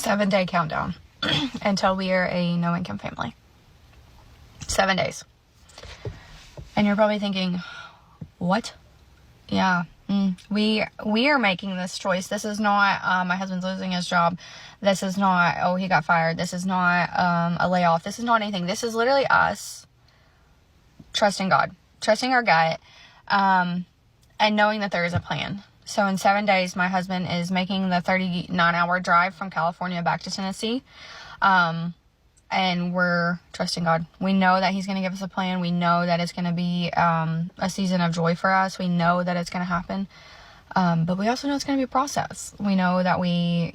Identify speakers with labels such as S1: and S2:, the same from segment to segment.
S1: 7-day countdown until we are a no-income family. 7 days. And you're probably thinking, what? Yeah. We are making this choice. This is not, my husband's losing his job. This is not, oh, he got fired. This is not, a layoff. This is not anything. This is literally us trusting God, trusting our gut, and knowing that there is a plan. So in 7 days, my husband is making the 39-hour drive from California back to Tennessee. And we're trusting God. We know that he's going to give us a plan. We know that it's going to be a season of joy for us. We know that it's going to happen. But we also know it's going to be a process. We know that we,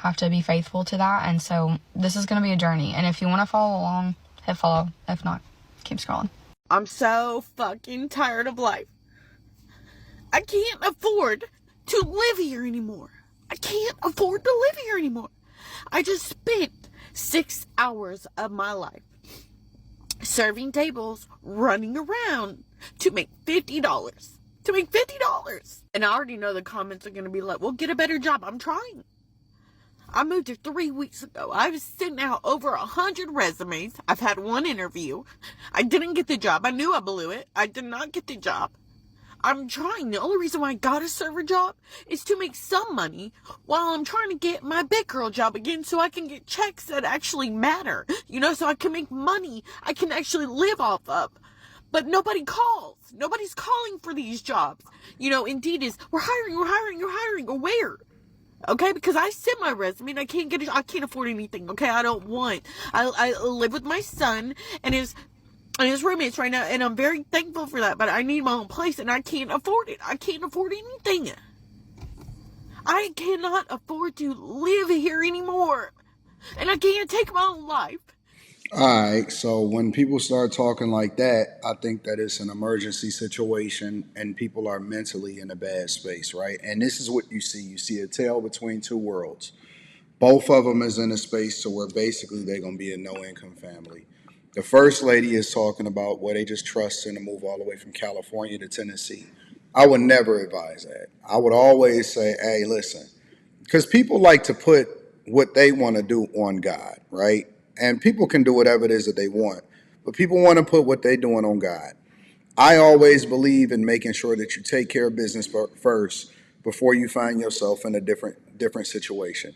S1: have to be faithful to that. And so this is going to be a journey. And if you want to follow along, hit follow. If not, keep scrolling.
S2: I'm so fucking tired of life. I can't afford to live here anymore. I can't afford to live here anymore. I just spent 6 hours of my life serving tables, running around to make $50. And I already know the comments are going to be like, well, get a better job. I'm trying. I moved here 3 weeks ago. I've sent out over 100 resumes. I've had one interview. I didn't get the job. I knew I blew it. I did not get the job. I'm trying. The only reason why I got a server job is to make some money while I'm trying to get my big girl job again so I can get checks that actually matter. So I can make money I can actually live off of. But nobody calls. Nobody's calling for these jobs. Indeed is, we're hiring, or where? Okay, because I sent my resume and I can't afford anything. Okay, I live with my son and his roommates right now, and I'm very thankful for that, but I need my own place, and I can't afford it. I can't afford anything. I cannot afford to live here anymore, and I can't take my own life.
S3: All right, so when people start talking like that, I think that it's an emergency situation and people are mentally in a bad space, right? And this is what you see. You see a tale between two worlds. Both of them is in a space to where basically they're going to be a no-income family. The first lady is talking about where they just trusting to move all the way from California to Tennessee. I would never advise that. I would always say, hey, listen, because people like to put what they want to do on God, right? And people can do whatever it is that they want, but people want to put what they're doing on God. I always believe in making sure that you take care of business first before you find yourself in a different situation.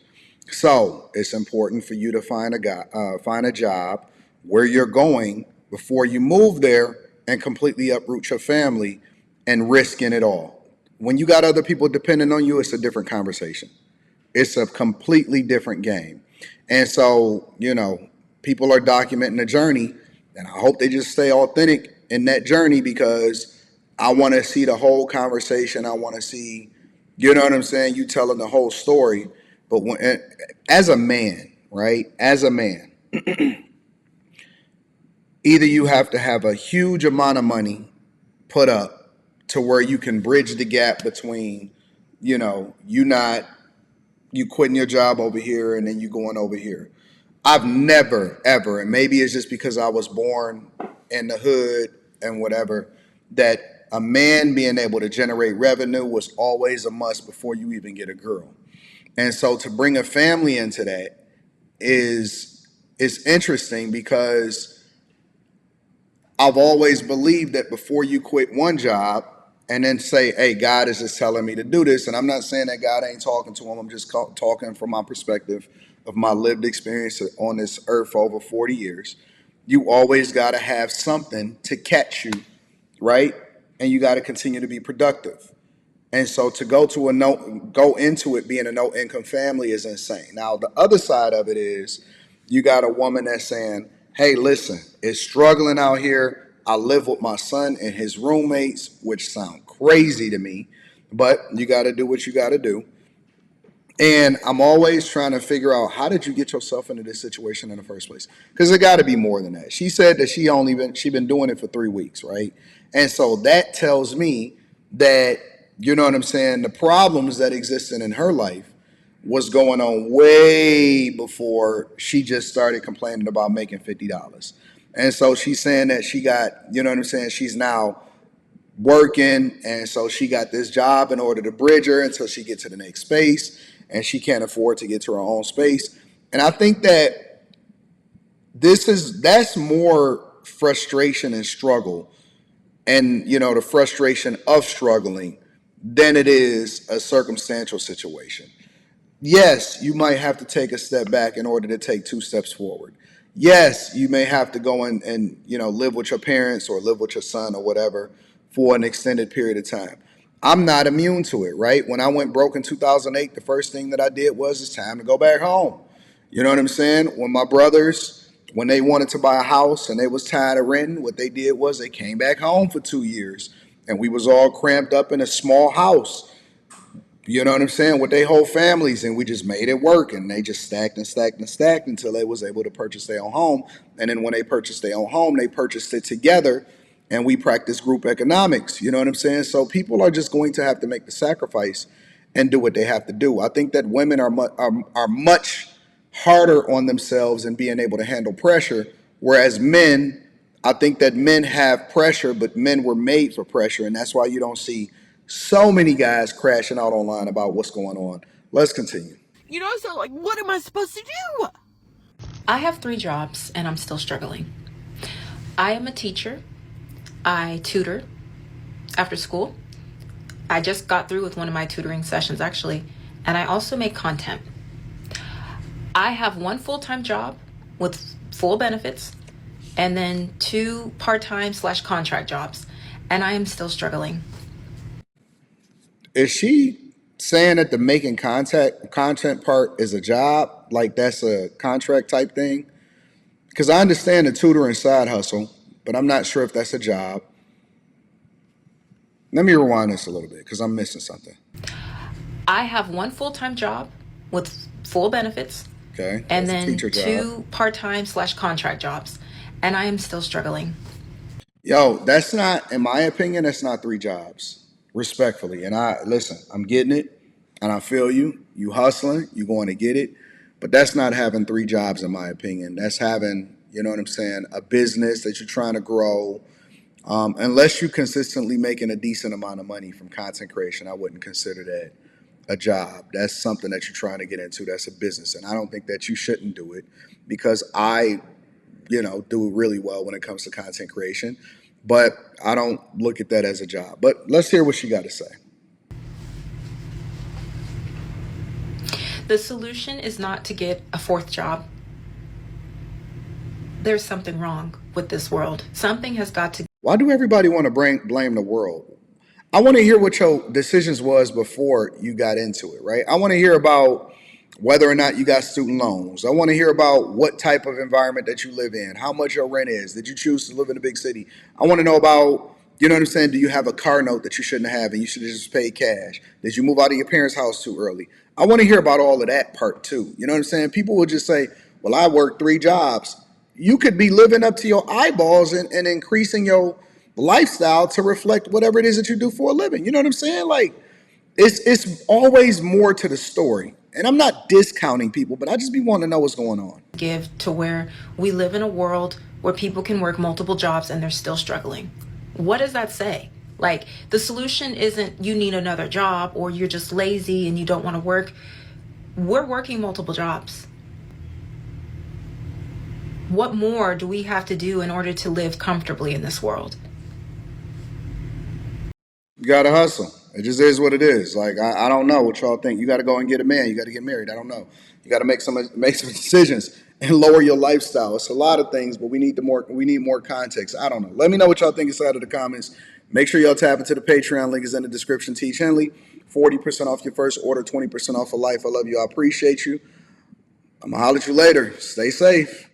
S3: So it's important for you to find a job where you're going before you move there and completely uproot your family and risking it all. When you got other people depending on you, it's a different conversation. It's a completely different game. And so, people are documenting the journey, and I hope they just stay authentic in that journey because I want to see the whole conversation. I want to see, you telling the whole story. But as a man, right, either you have to have a huge amount of money put up to where you can bridge the gap between, you quitting your job over here and then you going over here. I've never, ever, and maybe it's just because I was born in the hood and whatever, that a man being able to generate revenue was always a must before you even get a girl. And so to bring a family into that is interesting because I've always believed that before you quit one job and then say, hey, God is just telling me to do this. And I'm not saying that God ain't talking to him. I'm just talking from my perspective of my lived experience on this earth for over 40 years. You always got to have something to catch you, right? And you got to continue to be productive. And so to go into it being a no income family is insane. Now, the other side of it is you got a woman that's saying, hey, listen, it's struggling out here. I live with my son and his roommates, which sound crazy to me, but you got to do what you got to do. And I'm always trying to figure out, how did you get yourself into this situation in the first place? Because it got to be more than that. She said that she been doing it for 3 weeks, right? And so that tells me that, the problems that existed in her life was going on way before she just started complaining about making $50. And so she's saying that she got, she's now working, and so she got this job in order to bridge her until she gets to the next space, and she can't afford to get to her own space. And I think that that's more frustration and struggle, and the frustration of struggling, than it is a circumstantial situation. Yes, you might have to take a step back in order to take two steps forward. Yes, you may have to go and live with your parents or live with your son or whatever for an extended period of time. I'm not immune to it, right? When I went broke in 2008, the first thing that I did was it's time to go back home. You know what I'm saying? When my brothers, when they wanted to buy a house and they was tired of renting, what they did was they came back home for 2 years, and we was all cramped up in a small house, you know what I'm saying, with their whole families, and we just made it work, and they just stacked and stacked and stacked until they was able to purchase their own home. And then when they purchased their own home, they purchased it together, and we practice group economics. You know what I'm saying? So people are just going to have to make the sacrifice and do what they have to do. I think that women are much harder on themselves in being able to handle pressure, whereas men, I think that men have pressure, but men were made for pressure, and that's why you don't see so many guys crashing out online about what's going on. Let's continue.
S2: So like, what am I supposed to do?
S4: I have 3 jobs and I'm still struggling. I am a teacher. I tutor after school. I just got through with one of my tutoring sessions actually, and I also make content. I have 1 full-time job with full benefits and then 2 part-time/contract jobs, and I am still struggling.
S3: Is she saying that the making content part is a job, like that's a contract type thing? Because I understand the tutoring side hustle, but I'm not sure if that's a job. Let me rewind this a little bit because I'm missing something.
S4: I have 1 full-time job with full benefits.
S3: Okay.
S4: And then 2 part-time/contract jobs, and I am still struggling.
S3: Yo, that's not, in my opinion, that's not 3 jobs. Respectfully. And listen, I'm getting it and I feel you. You hustling, you going to get it. But that's not having 3 jobs, in my opinion. That's having, you know what I'm saying, a business that you're trying to grow. Unless you're consistently making a decent amount of money from content creation, I wouldn't consider that a job. That's something that you're trying to get into. That's a business. And I don't think that you shouldn't do it, because I, do really well when it comes to content creation. But I don't look at that as a job. But let's hear what she got to say.
S4: The solution is not to get a 4th job. There's something wrong with this world. Something has got to.
S3: Why do everybody want to blame the world? I want to hear what your decisions was before you got into it, right? I want to hear about whether or not you got student loans. I want to hear about what type of environment that you live in, how much your rent is. Did you choose to live in a big city? I want to know about, you know what I'm saying, do you have a car note that you shouldn't have and you should have just paid cash? Did you move out of your parents' house too early? I want to hear about all of that part too. You know what I'm saying? People will just say, well, I worked 3 jobs. You could be living up to your eyeballs and increasing your lifestyle to reflect whatever it is that you do for a living. You know what I'm saying? Like, it's always more to the story. And I'm not discounting people, but I just be wanting to know what's going on.
S4: Give to where we live in a world where people can work multiple jobs and they're still struggling. What does that say? Like, the solution isn't you need another job or you're just lazy and you don't want to work. We're working multiple jobs. What more do we have to do in order to live comfortably in this world?
S3: You gotta hustle. It just is what it is. Like, I don't know what y'all think. You gotta go and get a man. You gotta get married. I don't know. You gotta make some decisions and lower your lifestyle. It's a lot of things, but we need more context. I don't know. Let me know what y'all think inside of the comments. Make sure y'all tap into the Patreon. Link is in the description. Teach Henley, 40% off your first order, 20% off for life. I love you. I appreciate you. I'm gonna holler at you later. Stay safe.